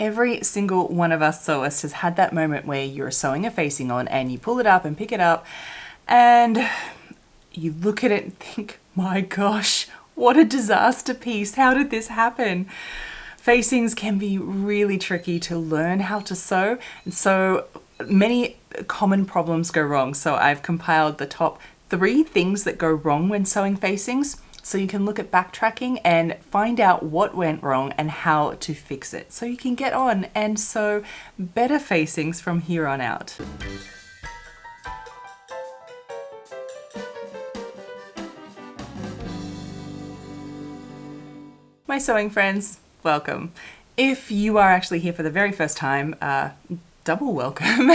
Every single one of us sewists has had that moment where you're sewing a facing on and you pull it up and pick it up and you look at it and think, my gosh, what a disaster piece. How did this happen? Facings can be really tricky to learn how to sew, and so many common problems go wrong. So I've compiled the top 3 things that go wrong when sewing facings, so you can look at backtracking and find out what went wrong and how to fix it, so you can get on and sew better facings from here on out. My sewing friends, welcome. If you are actually here for the very first time, double welcome.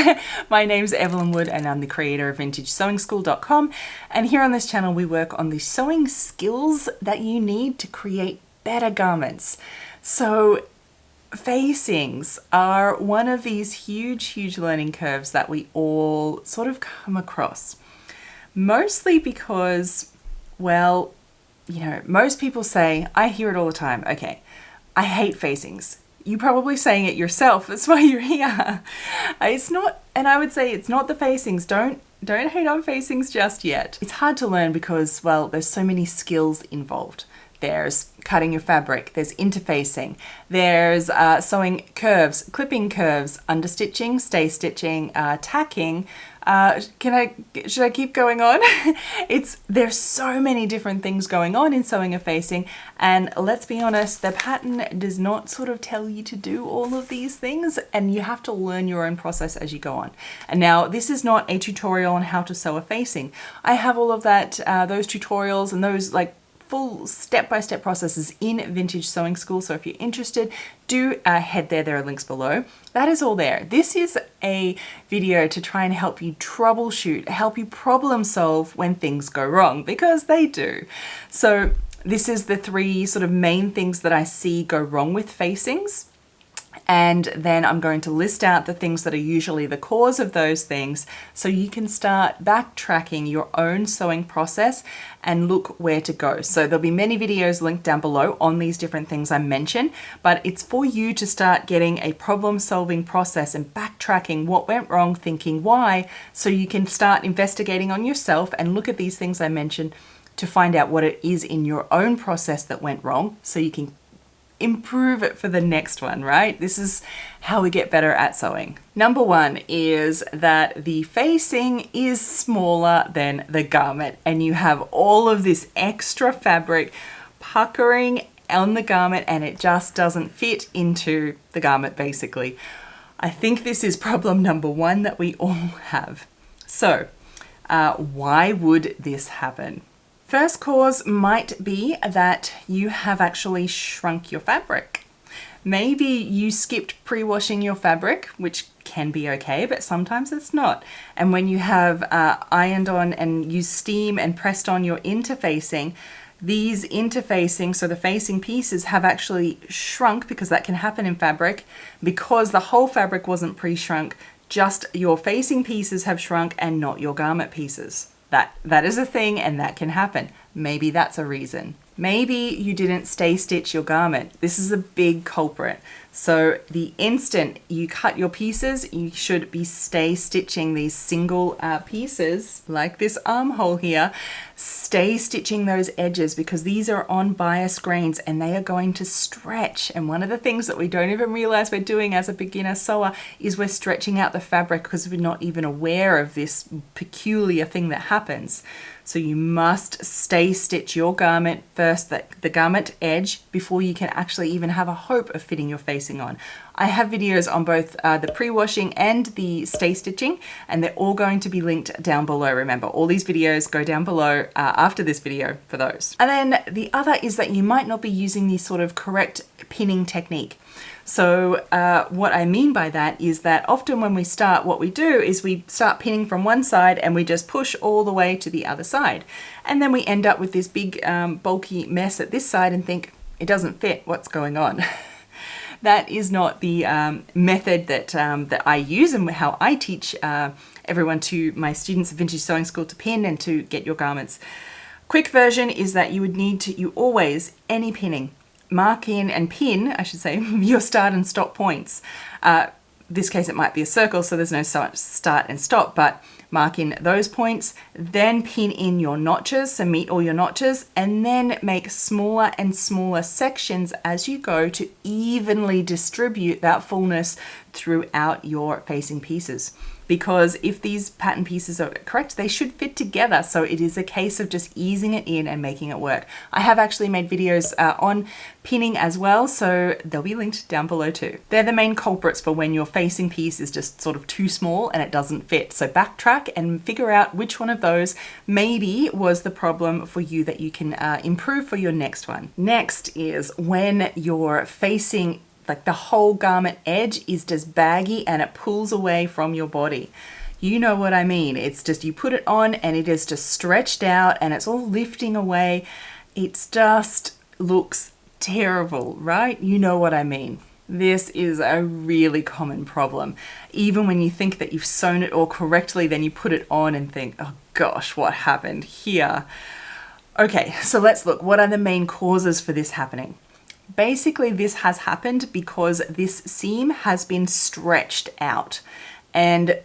My name's Evelyn Wood and I'm the creator of VintageSewingSchool.com, and here on this channel we work on the sewing skills that you need to create better garments. So facings are one of these huge learning curves that we all sort of come across. Mostly because, well, you know, most people say, I hear it all the time, okay, I hate facings. You're probably saying it yourself, that's why you're here. It's not, and I would say it's not the facings. Don't hate on facings just yet. It's hard to learn because, well, there's so many skills involved. There's cutting your fabric, there's interfacing, there's sewing curves, clipping curves, understitching, stay stitching, tacking. Should I keep going on? There's so many different things going on in sewing a facing, and let's be honest, the pattern does not sort of tell you to do all of these things, and you have to learn your own process as you go on. And now this is not a tutorial on how to sew a facing. I have all of that, those tutorials and those like full step-by-step processes in Vintage Sewing School. So if you're interested, do head there. There are links below. That is all there. This is a video to try and help you troubleshoot, help you problem solve when things go wrong, because they do. So this is the 3 sort of main things that I see go wrong with facings. And then I'm going to list out the things that are usually the cause of those things, so you can start backtracking your own sewing process and look where to go. So there'll be many videos linked down below on these different things I mentioned, but it's for you to start getting a problem solving process and backtracking what went wrong, thinking why, so you can start investigating on yourself and look at these things I mentioned to find out what it is in your own process that went wrong, so you can improve it for the next one, right? This is how we get better at sewing. Number 1 is that the facing is smaller than the garment, and you have all of this extra fabric puckering on the garment and it just doesn't fit into the garment basically. I think this is problem number 1 that we all have. So why would this happen? First cause might be that you have actually shrunk your fabric. Maybe you skipped pre-washing your fabric, which can be okay, but sometimes it's not. And when you have ironed on and used steam and pressed on your interfacing, these interfacing, so the facing pieces, have actually shrunk, because that can happen in fabric, because the whole fabric wasn't pre-shrunk, just your facing pieces have shrunk and not your garment pieces. That is a thing, and that can happen. Maybe that's a reason. Maybe you didn't stay stitch your garment. This is a big culprit. So the instant you cut your pieces, you should be stay stitching these single pieces, like this armhole here. Stay stitching those edges, because these are on bias grains and they are going to stretch. And one of the things that we don't even realize we're doing as a beginner sewer is we're stretching out the fabric because we're not even aware of this peculiar thing that happens. So you must stay stitch your garment first, the garment edge, before you can actually even have a hope of fitting your facing on. I have videos on both the pre-washing and the stay stitching, and they're all going to be linked down below. Remember, all these videos go down below after this video for those. And then the other is that you might not be using the sort of correct pinning technique. So what I mean by that is that often when we start, what we do is we start pinning from one side and we just push all the way to the other side. And then we end up with this big bulky mess at this side and think, it doesn't fit, what's going on? That is not the method that I use and how I teach everyone, to my students at Vintage Sewing School, to pin and to get your garments. Quick version is that you would need to, any pinning, mark in and pin, I should say, your start and stop points. This case it might be a circle, so there's no start and stop, but mark in those points, then pin in your notches, so meet all your notches, and then make smaller and smaller sections as you go to evenly distribute that fullness throughout your facing pieces. Because if these pattern pieces are correct, they should fit together. So it is a case of just easing it in and making it work. I have actually made videos on pinning as well, so they'll be linked down below too. They're the main culprits for when your facing piece is just sort of too small and it doesn't fit. So backtrack and figure out which one of those maybe was the problem for you that you can improve for your next one. Next is when you're facing, like the whole garment edge is just baggy and it pulls away from your body. You know what I mean. It's just you put it on and it is just stretched out and it's all lifting away. It just looks terrible, right? You know what I mean. This is a really common problem. Even when you think that you've sewn it all correctly, then you put it on and think, oh gosh, what happened here? Okay, so let's look. What are the main causes for this happening? Basically, this has happened because this seam has been stretched out, and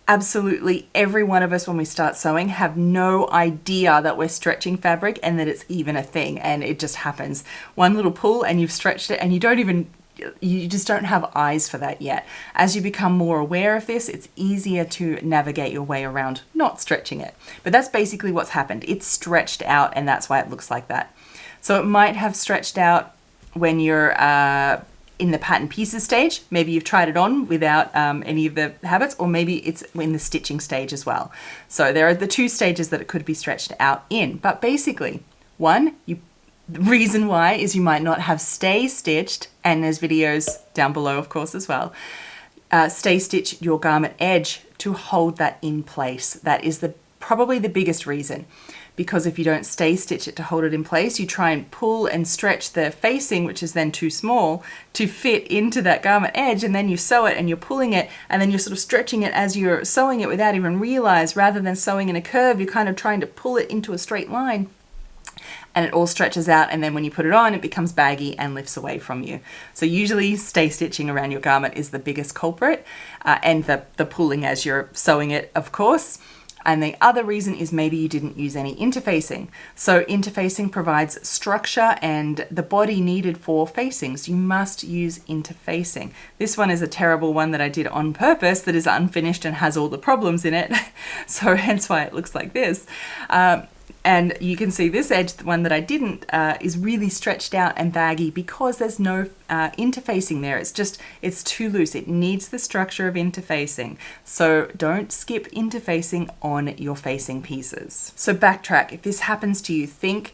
absolutely every one of us when we start sewing have no idea that we're stretching fabric and that it's even a thing, and it just happens. One little pull and you've stretched it and you just don't have eyes for that yet. As you become more aware of this, it's easier to navigate your way around not stretching it. But that's basically what's happened. It's stretched out and that's why it looks like that. So it might have stretched out when you're in the pattern pieces stage. Maybe you've tried it on without any of the habits, or maybe it's in the stitching stage as well. So there are the two stages that it could be stretched out in. But basically, the reason why is you might not have stay stitched, and there's videos down below of course as well, stay stitch your garment edge to hold that in place. That is probably the biggest reason. Because if you don't stay stitch it to hold it in place, you try and pull and stretch the facing, which is then too small to fit into that garment edge, and then you sew it and you're pulling it and then you're sort of stretching it as you're sewing it without even realize. Rather than sewing in a curve, you're kind of trying to pull it into a straight line and it all stretches out, and then when you put it on it becomes baggy and lifts away from you. So usually stay stitching around your garment is the biggest culprit, and the pulling as you're sewing it, of course. And the other reason is maybe you didn't use any interfacing. So interfacing provides structure and the body needed for facings. You must use interfacing. This one is a terrible one that I did on purpose that is unfinished and has all the problems in it. So hence why it looks like this. And you can see this edge, the one that I didn't, is really stretched out and baggy because there's no interfacing there. It's too loose. It needs the structure of interfacing. So don't skip interfacing on your facing pieces. So backtrack. If this happens to you, think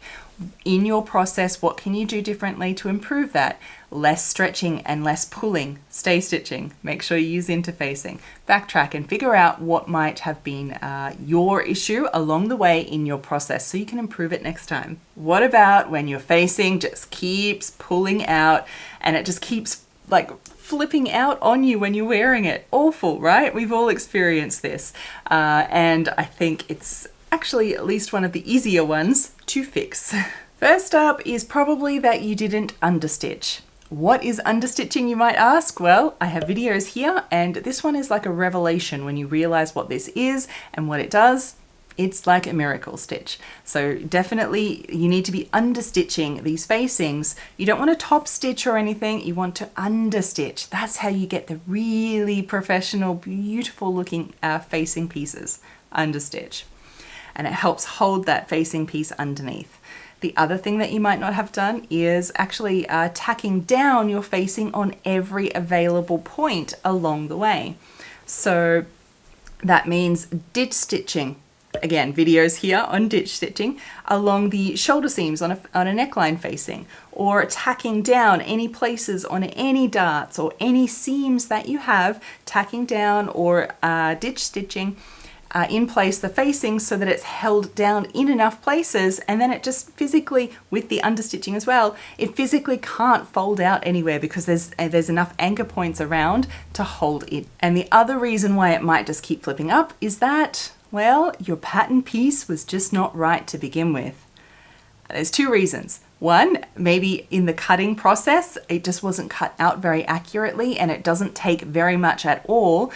in your process, what can you do differently to improve that? Less stretching and less pulling. Stay stitching. Make sure you use interfacing. Backtrack and figure out what might have been your issue along the way in your process so you can improve it next time. What about when your facing just keeps pulling out and it just keeps like flipping out on you when you're wearing it? Awful, right? We've all experienced this. And I think it's actually at least one of the easier ones to fix. First up is probably that you didn't understitch. What is understitching, you might ask? Well, I have videos here, and this one is like a revelation when you realize what this is and what it does. It's like a miracle stitch. So definitely you need to be understitching these facings. You don't want to top stitch or anything. You want to understitch. That's how you get the really professional, beautiful looking facing pieces. Understitch. And it helps hold that facing piece underneath. The other thing that you might not have done is actually tacking down your facing on every available point along the way. So that means ditch stitching. Again, videos here on ditch stitching along the shoulder seams on a neckline facing, or tacking down any places on any darts or any seams that you have, tacking down or ditch stitching in place the facing so that it's held down in enough places, and then it just physically, with the understitching as well, it physically can't fold out anywhere because there's enough anchor points around to hold it. And the other reason why it might just keep flipping up is that, well, your pattern piece was just not right to begin with. There's two reasons. One, maybe in the cutting process, it just wasn't cut out very accurately and it doesn't take very much at all.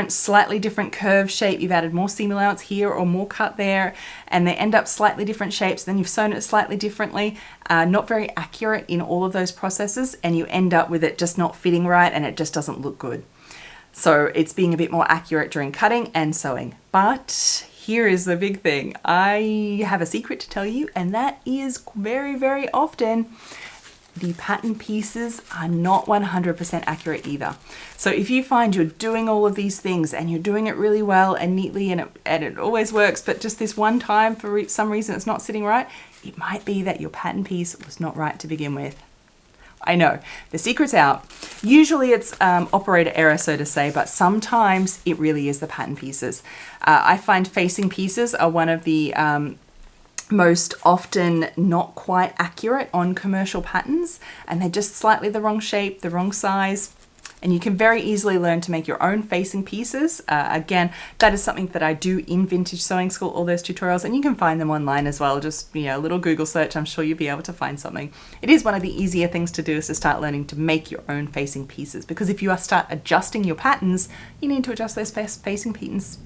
Slightly different curve shape. You've added more seam allowance here or more cut there, and they end up slightly different shapes. Then you've sewn it slightly differently, not very accurate in all of those processes, and you end up with it just not fitting right and it just doesn't look good. So it's being a bit more accurate during cutting and sewing. But here is the big thing. I have a secret to tell you, and that is very, very often the pattern pieces are not 100% accurate either. So if you find you're doing all of these things and you're doing it really well and neatly and it always works, but just this one time for some reason it's not sitting right, it might be that your pattern piece was not right to begin with. I know, the secret's out. Usually it's operator error, so to say, but sometimes it really is the pattern pieces. I find facing pieces are one of the most often not quite accurate on commercial patterns, and they're just slightly the wrong shape, the wrong size. And you can very easily learn to make your own facing pieces. Again, that is something that I do in Vintage Sewing School, all those tutorials, and you can find them online as well. Just, a little Google search, I'm sure you'll be able to find something. It is one of the easier things to do, is to start learning to make your own facing pieces, because if you start adjusting your patterns, you need to adjust those facing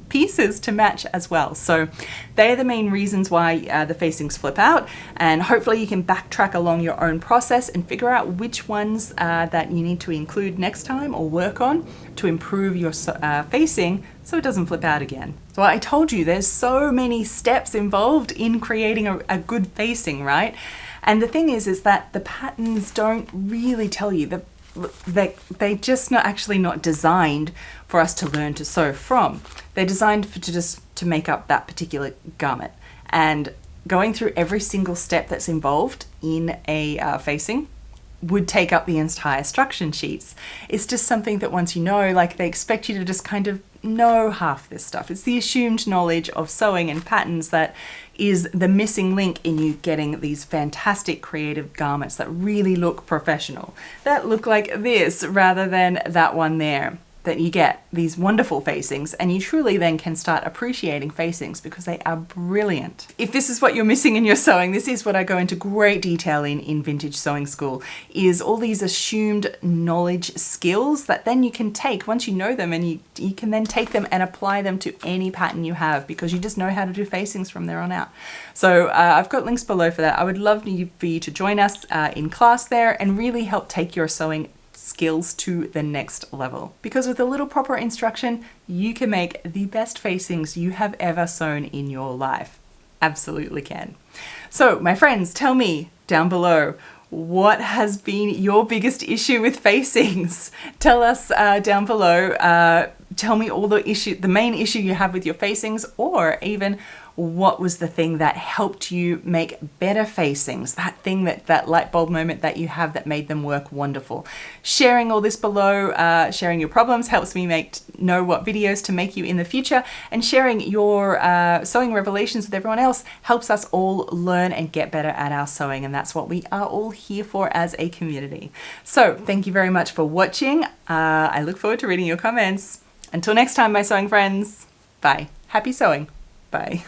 pieces to match as well. So they're the main reasons why the facings flip out, and hopefully you can backtrack along your own process and figure out which ones that you need to include next time or work on to improve your facing so it doesn't flip out again. So I told you there's so many steps involved in creating a good facing, right? And the thing is that the patterns don't really tell you. They're just not designed for us to learn to sew from. They're designed to make up that particular garment. And going through every single step that's involved in a facing would take up the entire instruction sheets. It's just something that once you know, like they expect you to just kind of know half this stuff. It's the assumed knowledge of sewing and patterns that is the missing link in you getting these fantastic creative garments that really look professional, that look like this rather than that one there. That you get these wonderful facings, and you truly then can start appreciating facings because they are brilliant. If this is what you're missing in your sewing, this is what I go into great detail in Vintage Sewing School, is all these assumed knowledge skills that then you can take once you know them, and you can then take them and apply them to any pattern you have, because you just know how to do facings from there on out. So I've got links below for that. I would love for you to join us in class there and really help take your sewing skills to the next level, because with a little proper instruction you can make the best facings you have ever sewn in your life. Absolutely can. So my friends, tell me down below, what has been your biggest issue with facings? Tell us down below. Tell me all the main issue you have with your facings, or even what was the thing that helped you make better facings, that thing, that light bulb moment that you have that made them work wonderful. Sharing all this below, sharing your problems helps me know what videos to make you in the future, and sharing your sewing revelations with everyone else helps us all learn and get better at our sewing, and that's what we are all here for as a community. So thank you very much for watching. I look forward to reading your comments. Until next time, my sewing friends, bye. Happy sewing. Bye.